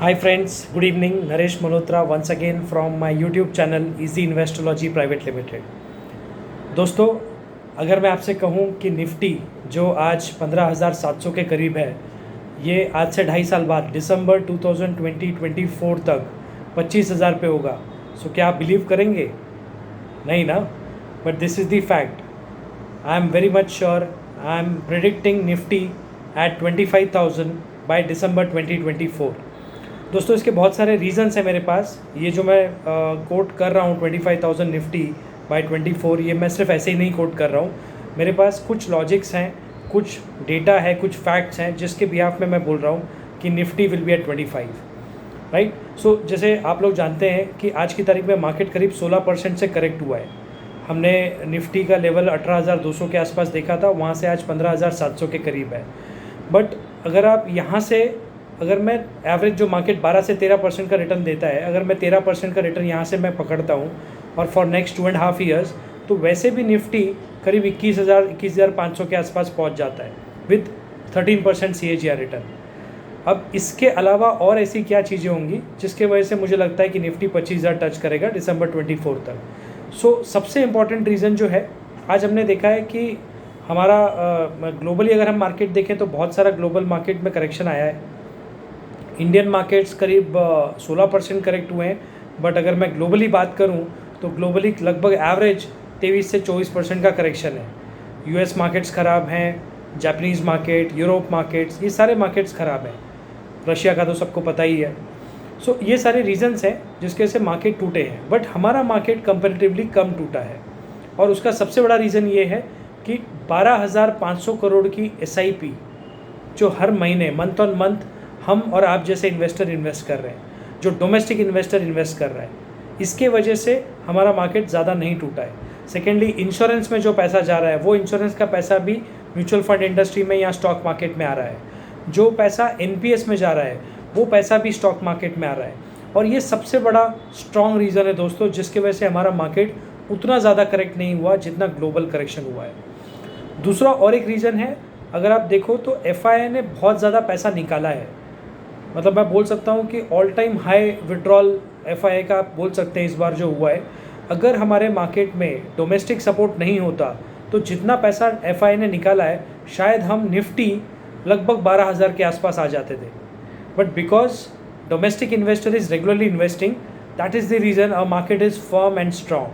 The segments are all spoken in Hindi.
Hi friends, good evening. Naresh Malhotra once again from my YouTube channel Easy Investology Private Limited. दोस्तों, अगर मैं आपसे कहूँ कि निफ्टी जो आज 15,700 के करीब है, ये आज से 2.5 साल बाद दिसंबर 2024 तक 25,000 पे होगा, सो क्या आप बिलीव करेंगे? नहीं ना, but this is the fact. I am very much sure. I am predicting Nifty at 25,000 by December 2024. दोस्तों, इसके बहुत सारे रीज़न्स हैं मेरे पास. ये जो मैं कोट कर रहा हूँ 25,000 निफ्टी बाय 24, ये मैं सिर्फ ऐसे ही नहीं कोट कर रहा हूँ. मेरे पास कुछ लॉजिक्स हैं, कुछ डेटा है, कुछ फैक्ट्स हैं जिसके बिहाफ में मैं बोल रहा हूँ कि Nifty will be at 25. Right. So जैसे आप लोग जानते हैं कि आज की तारीख में मार्केट करीब 16% से करेक्ट हुआ है. हमने निफ्टी का लेवल 18,200 के आसपास देखा था, वहाँ से आज 15,700 के करीब है. बट अगर आप यहाँ से, अगर मैं एवरेज जो मार्केट 12 से 13% का रिटर्न देता है, अगर मैं 13% का रिटर्न यहाँ से मैं पकड़ता हूँ और फॉर नेक्स्ट 2.5 ईयर्स, तो वैसे भी निफ्टी करीब 21,500 के आसपास पहुँच जाता है विद 13% CAGR रिटर्न. अब इसके अलावा और ऐसी क्या चीज़ें होंगी जिसके वजह से मुझे लगता है कि निफ्टी 25,000 टच करेगा दिसंबर 24 तक. सो सबसे इम्पॉर्टेंट रीज़न जो है, आज हमने देखा है कि हमारा ग्लोबली अगर हम मार्केट देखें तो बहुत सारा ग्लोबल मार्केट में करेक्शन आया है. इंडियन मार्केट्स करीब 16% करेक्ट हुए हैं. बट अगर मैं ग्लोबली बात करूं तो ग्लोबली लगभग एवरेज 23 से 24% का करेक्शन है. US मार्केट्स ख़राब हैं, जापानीज़ मार्केट, यूरोप मार्केट्स, ये सारे मार्केट्स ख़राब हैं. रशिया का तो सबको पता ही है. सो ये सारे रीजंस हैं जिसके से मार्केट टूटे हैं. बट हमारा मार्केट कंपैरेटिवली कम टूटा है और उसका सबसे बड़ा रीज़न ये है कि 12,500 करोड़ की SIP जो हर महीने मंथ ऑन मंथ हम और आप जैसे इन्वेस्टर इन्वेस्ट कर रहे हैं, जो डोमेस्टिक इन्वेस्टर इन्वेस्ट कर रहा है, इसके वजह से हमारा मार्केट ज़्यादा नहीं टूटा है. सेकेंडली, इंश्योरेंस में जो पैसा जा रहा है वो इंश्योरेंस का पैसा भी म्यूचुअल फंड इंडस्ट्री में या स्टॉक मार्केट में आ रहा है. जो पैसा NPS में जा रहा है वो पैसा भी स्टॉक मार्केट में आ रहा है. और ये सबसे बड़ा स्ट्रॉन्ग रीज़न है दोस्तों, जिसकी वजह से हमारा मार्केट उतना ज़्यादा करेक्ट नहीं हुआ जितना ग्लोबल करेक्शन हुआ है. दूसरा और एक रीज़न है, अगर आप देखो तो FII ने बहुत ज़्यादा पैसा निकाला है. मतलब मैं बोल सकता हूँ कि all time high withdrawal FII का आप बोल सकते हैं इस बार जो हुआ है. अगर हमारे मार्केट में डोमेस्टिक सपोर्ट नहीं होता तो जितना पैसा FII ने निकाला है, शायद हम निफ्टी लगभग 12,000 के आसपास आ जाते थे. But because domestic investor is regularly investing, that is the reason our market is firm and strong.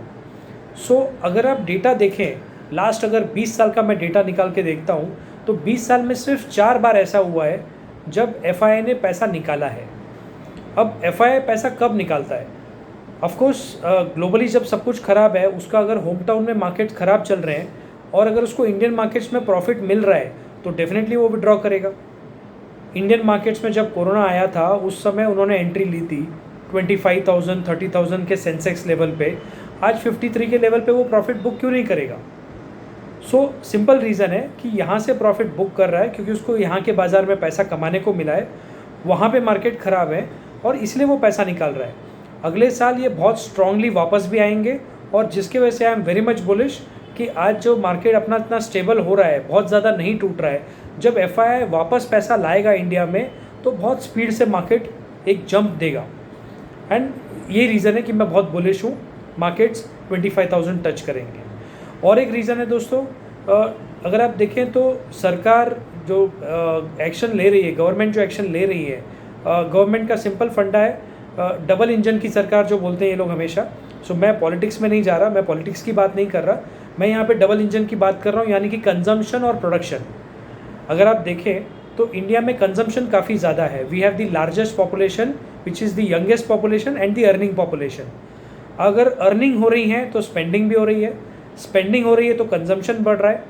So अगर आप डेटा देखें, लास्ट अगर 20 साल का मैं डेटा निकाल के देखता हूँ तो 20 साल में सिर्फ 4 बार ऐसा हुआ है जब FII ने पैसा निकाला है. अब FII पैसा कब निकालता है? ऑफकोर्स ग्लोबली जब सब कुछ ख़राब है, उसका अगर होम टाउन में मार्केट ख़राब चल रहे हैं और अगर उसको इंडियन मार्केट्स में प्रॉफिट मिल रहा है तो डेफिनेटली वो विड्रॉ करेगा. इंडियन मार्केट्स में जब कोरोना आया था उस समय उन्होंने एंट्री ली थी 25,000 30,000 के सेंसेक्स लेवल पे. आज 53 के लेवल पे वो प्रॉफिट बुक क्यों नहीं करेगा? सो सिंपल रीज़न है कि यहाँ से प्रॉफिट बुक कर रहा है क्योंकि उसको यहाँ के बाज़ार में पैसा कमाने को मिला है, वहाँ पे मार्केट ख़राब है और इसलिए वो पैसा निकाल रहा है. अगले साल ये बहुत स्ट्रांगली वापस भी आएंगे और जिसके वजह से आई एम वेरी मच बुलिश कि आज जो मार्केट अपना इतना स्टेबल हो रहा है, बहुत ज़्यादा नहीं टूट रहा है, जब FII वापस पैसा लाएगा इंडिया में तो बहुत स्पीड से मार्केट एक जंप देगा. एंड ये रीज़न है कि मैं बहुत बुलिश हूँ, मार्केट्स 25,000 टच करेंगे. और एक रीज़न है दोस्तों, अगर आप देखें तो सरकार जो एक्शन ले रही है, गवर्नमेंट जो एक्शन ले रही है, गवर्नमेंट का सिंपल फंडा है, डबल इंजन की सरकार जो बोलते हैं ये लोग हमेशा. सो मैं पॉलिटिक्स में नहीं जा रहा, मैं पॉलिटिक्स की बात नहीं कर रहा, मैं यहाँ पे डबल इंजन की बात कर रहा हूँ, यानी कि कंजम्पशन और प्रोडक्शन. अगर आप देखें तो इंडिया में कंजम्पशन काफ़ी ज़्यादा है. We have the largest population which is the youngest population and the earning population. अगर अर्निंग हो रही है तो स्पेंडिंग भी हो रही है, स्पेंडिंग हो रही है तो कंजम्पशन बढ़ रहा है.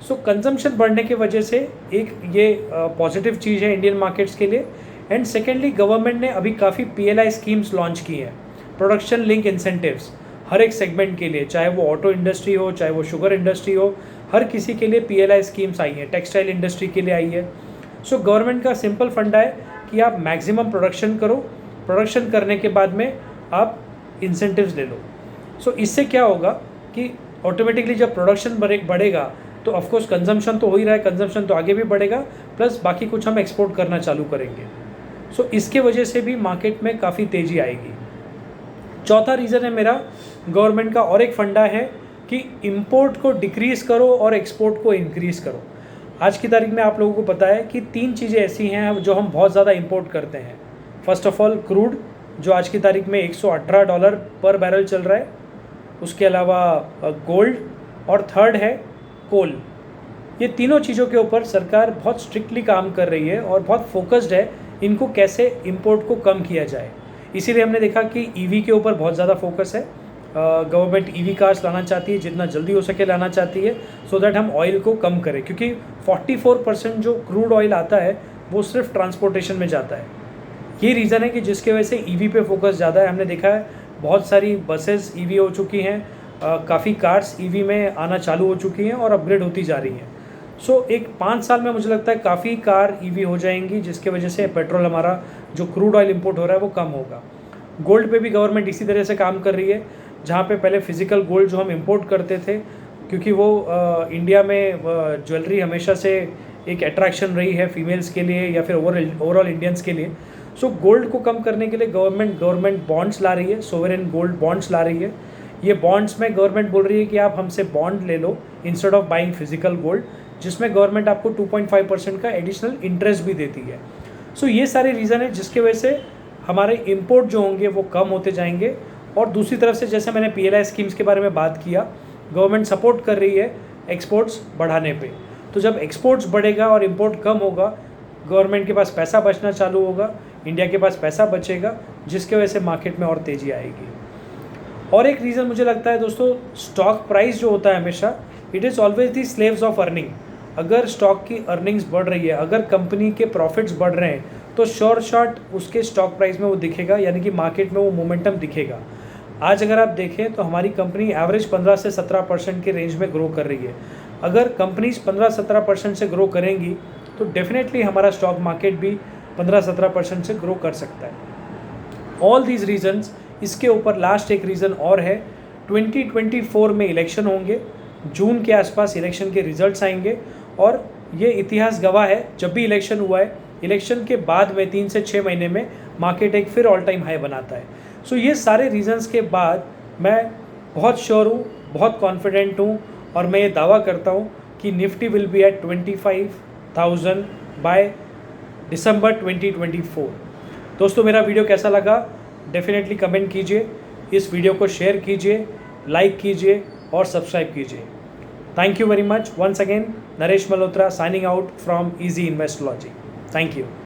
सो कंजम्पशन बढ़ने की वजह से एक ये पॉजिटिव चीज़ है इंडियन मार्केट्स के लिए. एंड सेकेंडली, गवर्नमेंट ने अभी काफ़ी PLI स्कीम्स लॉन्च की हैं, प्रोडक्शन लिंक इंसेंटिव्स, हर एक सेगमेंट के लिए, चाहे वो ऑटो इंडस्ट्री हो, चाहे वो शुगर इंडस्ट्री हो, हर किसी के लिए PLI स्कीम्स आई हैं. टेक्सटाइल इंडस्ट्री के लिए आई है. सो गवर्नमेंट का सिंपल फंडा है कि आप मैक्सिमम प्रोडक्शन करो, प्रोडक्शन करने के बाद में आप इंसेंटिव्स ले लो. सो इससे क्या होगा कि ऑटोमेटिकली जब प्रोडक्शन बढ़ेगा तो ऑफकोर्स कंजम्पशन तो हो ही रहा है, कंजम्पशन तो आगे भी बढ़ेगा, प्लस बाकी कुछ हम एक्सपोर्ट करना चालू करेंगे. सो इसके वजह से भी मार्केट में काफ़ी तेज़ी आएगी। चौथा रीज़न है मेरा गवर्नमेंट का और एक फंडा है कि इंपोर्ट को डिक्रीज़ करो और एक्सपोर्ट को इंक्रीज़ करो। आज की तारीख में आप लोगों को पता है कि 3 चीज़ें ऐसी हैं जो हम बहुत ज़्यादा इंपोर्ट करते हैं। फर्स्ट ऑफ ऑल क्रूड, जो आज की तारीख में $118 पर बैरल चल रहा है। उसके अलावा गोल्ड, और थर्ड है कोल। ये तीनों चीज़ों के ऊपर सरकार बहुत स्ट्रिक्टली काम कर रही है और बहुत फोकस्ड है इनको कैसे इंपोर्ट को कम किया जाए। इसीलिए हमने देखा कि ईवी के ऊपर बहुत ज़्यादा फोकस है। गवर्नमेंट ईवी कार्स लाना चाहती है, जितना जल्दी हो सके लाना चाहती है, सो दैट हम ऑयल को कम करें, क्योंकि 44% जो क्रूड ऑयल आता है वो सिर्फ ट्रांसपोर्टेशन में जाता है। ये रीज़न है कि जिसके वजह से ईवी पे फोकस ज़्यादा है। हमने देखा है बहुत सारी बसेस ईवी हो चुकी हैं, काफ़ी कार्स ईवी में आना चालू हो चुकी हैं और अपग्रेड होती जा रही हैं। सो एक 5 साल में मुझे लगता है काफ़ी कार ईवी हो जाएंगी, जिसके वजह से पेट्रोल हमारा जो क्रूड ऑयल इंपोर्ट हो रहा है वो कम होगा। गोल्ड पे भी गवर्नमेंट इसी तरह से काम कर रही है, जहाँ पे पहले फिज़िकल गोल्ड जो हम इंपोर्ट करते थे, क्योंकि वो इंडिया में ज्वेलरी हमेशा से एक अट्रैक्शन रही है फीमेल्स के लिए या फिर ओवरऑल इंडियंस के लिए। सो गोल्ड को कम करने के लिए गवर्नमेंट बॉन्ड्स ला रही है, सोवरेन गोल्ड बॉन्ड्स ला रही है। ये बॉन्ड्स में गवर्नमेंट बोल रही है कि आप हमसे बॉन्ड ले लो instead of buying physical gold, जिसमें गवर्नमेंट आपको 2.5% का एडिशनल इंटरेस्ट भी देती है। सो ये सारे रीज़न है जिसके वजह से हमारे इंपोर्ट जो होंगे वो कम होते जाएंगे। और दूसरी तरफ से जैसे मैंने PLI स्कीम्स के बारे में बात किया, गवर्नमेंट सपोर्ट कर रही है एक्सपोर्ट्स बढ़ाने पे। तो जब एक्सपोर्ट्स बढ़ेगा और इंपोर्ट कम होगा, गवर्नमेंट के पास पैसा बचना चालू होगा, इंडिया के पास पैसा बचेगा, जिसके वजह से मार्केट में और तेज़ी आएगी। और एक रीज़न मुझे लगता है दोस्तों, स्टॉक प्राइस जो होता है हमेशा, it is always the slaves of earning. अगर स्टॉक की अर्निंग्स बढ़ रही है, अगर कंपनी के प्रॉफिट्स बढ़ रहे हैं, तो श्योर शॉट उसके स्टॉक प्राइस में वो दिखेगा, यानी कि मार्केट में वो मोमेंटम दिखेगा। आज अगर आप देखें तो हमारी कंपनी एवरेज 15 से 17% के रेंज में ग्रो कर रही है। अगर कंपनीज 15-17% से ग्रो करेंगी तो डेफिनेटली हमारा स्टॉक मार्केट भी 15-17% से ग्रो कर सकता है। ऑल दीज रीजन्स, इसके ऊपर लास्ट एक रीज़न और है, 2024 में इलेक्शन होंगे, जून के आसपास इलेक्शन के रिजल्ट्स आएंगे, और ये इतिहास गवाह है, जब भी इलेक्शन हुआ है, इलेक्शन के बाद में 3 से 6 महीने में मार्केट एक फिर ऑल टाइम हाई बनाता है। सो ये सारे रीजंस के बाद मैं बहुत श्योर हूँ, बहुत कॉन्फिडेंट हूँ, और मैं ये दावा करता हूँ कि Nifty will be at 25,000 by December 2024। दोस्तों, मेरा वीडियो कैसा लगा डेफिनेटली कमेंट कीजिए, इस वीडियो को शेयर कीजिए, लाइक कीजिए और सब्सक्राइब कीजिए। Thank you very much. Once again, Naresh Malhotra signing out from Easy Investology. Thank you.